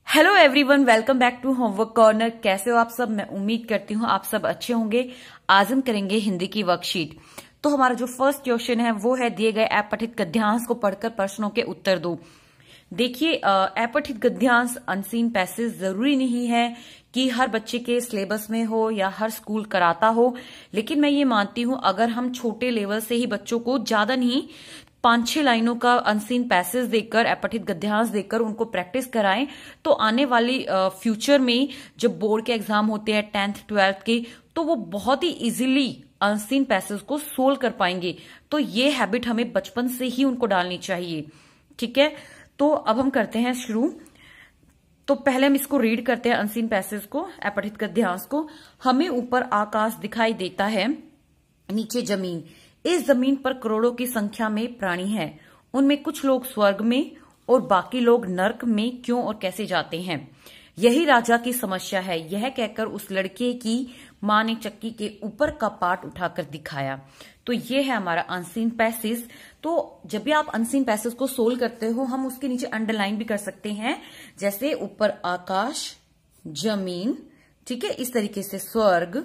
Hello everyone, welcome back to homework corner. कैसे हो आप सब? मैं उम्मीद करती हूँ आप सब अच्छे होंगे। आज हम करेंगे हिंदी की वर्कशीट। तो हमारा जो फर्स्ट क्वेश्चन है वो है, दिए गए अपठित गद्यांश को पढ़कर प्रश्नों के उत्तर दो। देखिए, अपठित गद्यांश अनसीन पैसेज जरूरी नहीं है कि हर बच्चे के सिलेबस में हो या हर स्कूल कराता हो, लेकिन मैं ये मानती हूँ अगर हम छोटे लेवल से ही बच्चों को ज्यादा नहीं 5-6 लाइनों का अनसीन पैसेज देकर, अपठित गद्यांश देकर उनको प्रैक्टिस कराएं तो आने वाली फ्यूचर में जब बोर्ड के एग्जाम होते हैं 10th 12th के, तो वो बहुत ही इजीली अनसीन पैसेज को सोल्व कर पाएंगे। तो ये हैबिट हमें बचपन से ही उनको डालनी चाहिए। ठीक है, तो अब हम करते हैं शुरू। तो पहले हम इसको रीड करते हैं, अनसीन पैसेज को, अपठित गद्यांश को। हमें ऊपर आकाश दिखाई देता है, नीचे जमीन। इस जमीन पर करोड़ों की संख्या में प्राणी हैं। उनमें कुछ लोग स्वर्ग में और बाकी लोग नर्क में क्यों और कैसे जाते हैं? यही राजा की समस्या है। यह कहकर उस लड़के की मां ने चक्की के ऊपर का पार्ट उठाकर दिखाया। तो ये है हमारा अनसीन पैसेज। तो जब भी आप अनसीन पैसेज को सोल्व करते हो, हम उसके नीचे अंडरलाइन भी कर सकते हैं, जैसे ऊपर आकाश, जमीन, ठीक है, इस तरीके से स्वर्ग,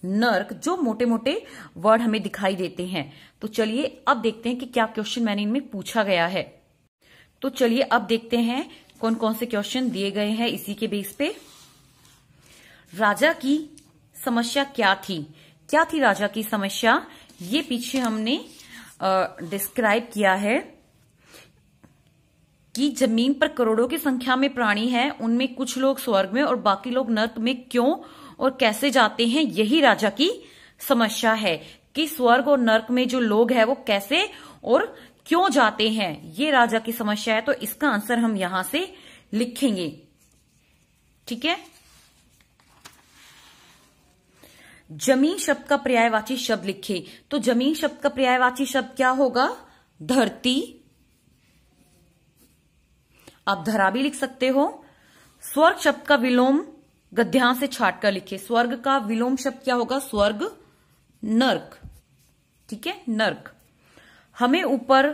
नर्क, जो मोटे मोटे वर्ड हमें दिखाई देते हैं। तो चलिए अब देखते हैं कि क्या क्वेश्चन मैंने इनमें पूछा गया है। तो चलिए अब देखते हैं कौन कौन से क्वेश्चन दिए गए हैं इसी के बेस पे। राजा की समस्या क्या थी? क्या थी राजा की समस्या? ये पीछे हमने डिस्क्राइब किया है कि जमीन पर करोड़ों की संख्या में प्राणी हैं, उनमें कुछ लोग स्वर्ग में और बाकी लोग नर्क में क्यों और कैसे जाते हैं। यही राजा की समस्या है कि स्वर्ग और नर्क में जो लोग हैं वो कैसे और क्यों जाते हैं, ये राजा की समस्या है। तो इसका आंसर हम यहां से लिखेंगे। ठीक है, जमीन शब्द का पर्यायवाची शब्द लिखे। तो जमीन शब्द का पर्यायवाची शब्द क्या होगा? धरती। आप धरा भी लिख सकते हो। स्वर्ग शब्द का विलोम गद्यांश से छाट कर लिखे। स्वर्ग का विलोम शब्द क्या होगा? स्वर्ग, नर्क। ठीक है, नर्क। हमें ऊपर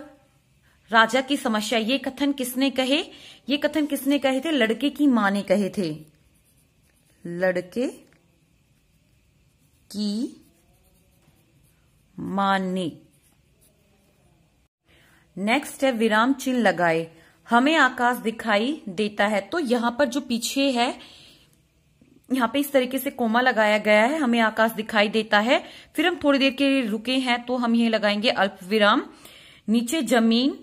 राजा की समस्या, ये कथन किसने कहे? ये कथन किसने कहे थे? लड़के की मां ने कहे थे। लड़के की मां ने। नेक्स्ट है विराम चिन्ह लगाए। हमें आकाश दिखाई देता है। तो यहां पर जो पीछे है, यहां पे इस तरीके से कोमा लगाया गया है, हमें आकाश दिखाई देता है। फिर हम थोड़ी देर के लिए रुके हैं तो हम ये लगाएंगे अल्प विराम, नीचे जमीन।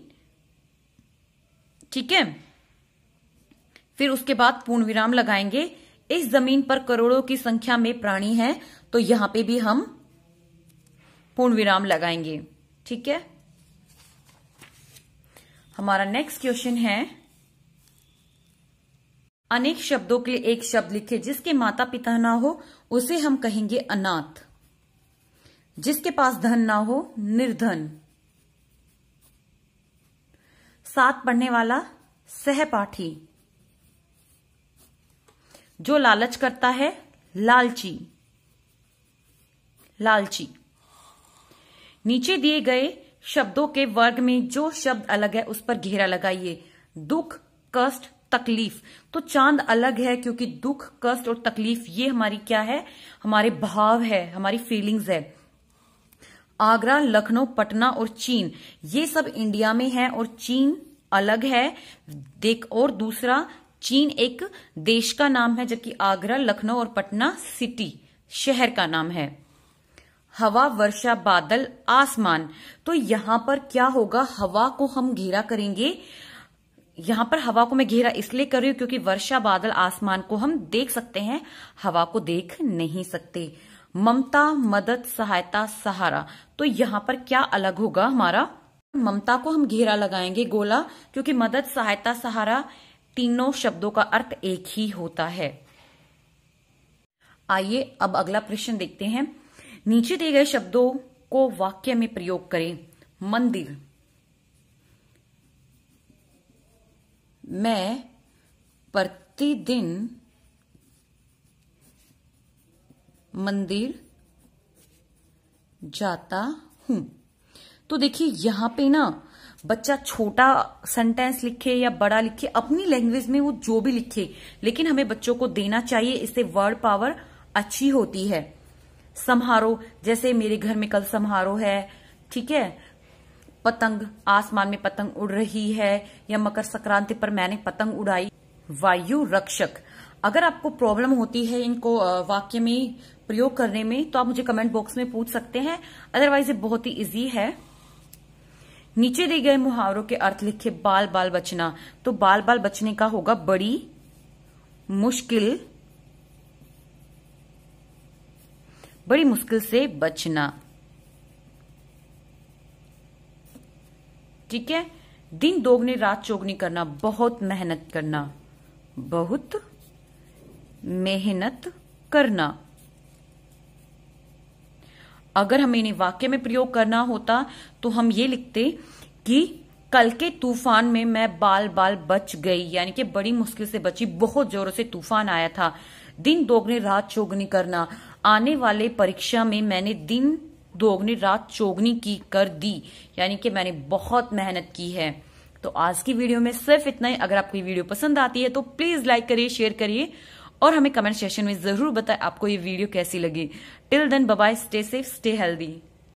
ठीक है, फिर उसके बाद पूर्ण विराम लगाएंगे। इस जमीन पर करोड़ों की संख्या में प्राणी हैं, तो यहां पे भी हम पूर्ण विराम लगाएंगे। ठीक है, हमारा नेक्स्ट क्वेश्चन है, अनेक शब्दों के लिए एक शब्द लिखे। जिसके माता पिता ना हो उसे हम कहेंगे अनाथ। जिसके पास धन ना हो, निर्धन। साथ पढ़ने वाला, सहपाठी। जो लालच करता है, लालची। लालची। नीचे दिए गए शब्दों के वर्ग में जो शब्द अलग है उस पर घेरा लगाइए। दुख, कष्ट, तकलीफ। तो चांद अलग है क्योंकि दुख, कष्ट और तकलीफ ये हमारी क्या है? हमारे भाव है, हमारी फीलिंग्स है। आगरा, लखनऊ, पटना और चीन, ये सब इंडिया में है और चीन अलग है। देख, और दूसरा, चीन एक देश का नाम है, जबकि आगरा, लखनऊ और पटना सिटी, शहर का नाम है। हवा, वर्षा, बादल, आसमान। तो यहां पर क्या होगा? हवा को हम घेरा करेंगे। यहां पर हवा को मैं घेरा इसलिए कर रही हूं क्योंकि वर्षा, बादल, आसमान को हम देख सकते हैं, हवा को देख नहीं सकते। ममता, मदद, सहायता, सहारा। तो यहां पर क्या अलग होगा हमारा? ममता को हम घेरा लगाएंगे गोला, क्योंकि मदद, सहायता, सहारा तीनों शब्दों का अर्थ एक ही होता है। आइए अब अगला प्रश्न देखते हैं। नीचे दिए गए शब्दों को वाक्य में प्रयोग करें। मंदिर। मैं प्रतिदिन मंदिर जाता हूं। तो देखिए यहां पे ना बच्चा छोटा सेंटेंस लिखे या बड़ा लिखे, अपनी लैंग्वेज में वो जो भी लिखे, लेकिन हमें बच्चों को देना चाहिए, इससे वर्ड पावर अच्छी होती है। समारोह, जैसे मेरे घर में कल समारोह है, ठीक है। पतंग, आसमान में पतंग उड़ रही है, या मकर संक्रांति पर मैंने पतंग उड़ाई। वायु रक्षक, अगर आपको प्रॉब्लम होती है इनको वाक्य में प्रयोग करने में तो आप मुझे कमेंट बॉक्स में पूछ सकते हैं, अदरवाइज ये बहुत ही इजी है। नीचे दिए गए मुहावरों के अर्थ लिखे। बाल बाल बचना, तो बाल बाल बचने का होगा बड़ी मुश्किल से बचना, ठीक है। दिन दोगुनी रात चौगुनी करना, बहुत मेहनत करना, बहुत मेहनत करना। अगर हमें इन्हें वाक्य में प्रयोग करना होता तो हम ये लिखते कि कल के तूफान में मैं बाल बाल बच गई, यानी कि बड़ी मुश्किल से बची, बहुत जोरों से तूफान आया था। दिन दोगुनी रात चौगुनी करना, आने वाले परीक्षा में मैंने दिन दोगुनी रात चौगुनी की कर दी, यानी कि मैंने बहुत मेहनत की है। तो आज की वीडियो में सिर्फ इतना ही। अगर आपको ये वीडियो पसंद आती है तो प्लीज लाइक करिए, शेयर करिए और हमें कमेंट सेक्शन में जरूर बताएं आपको ये वीडियो कैसी लगी। Till then bye bye, stay safe, stay healthy.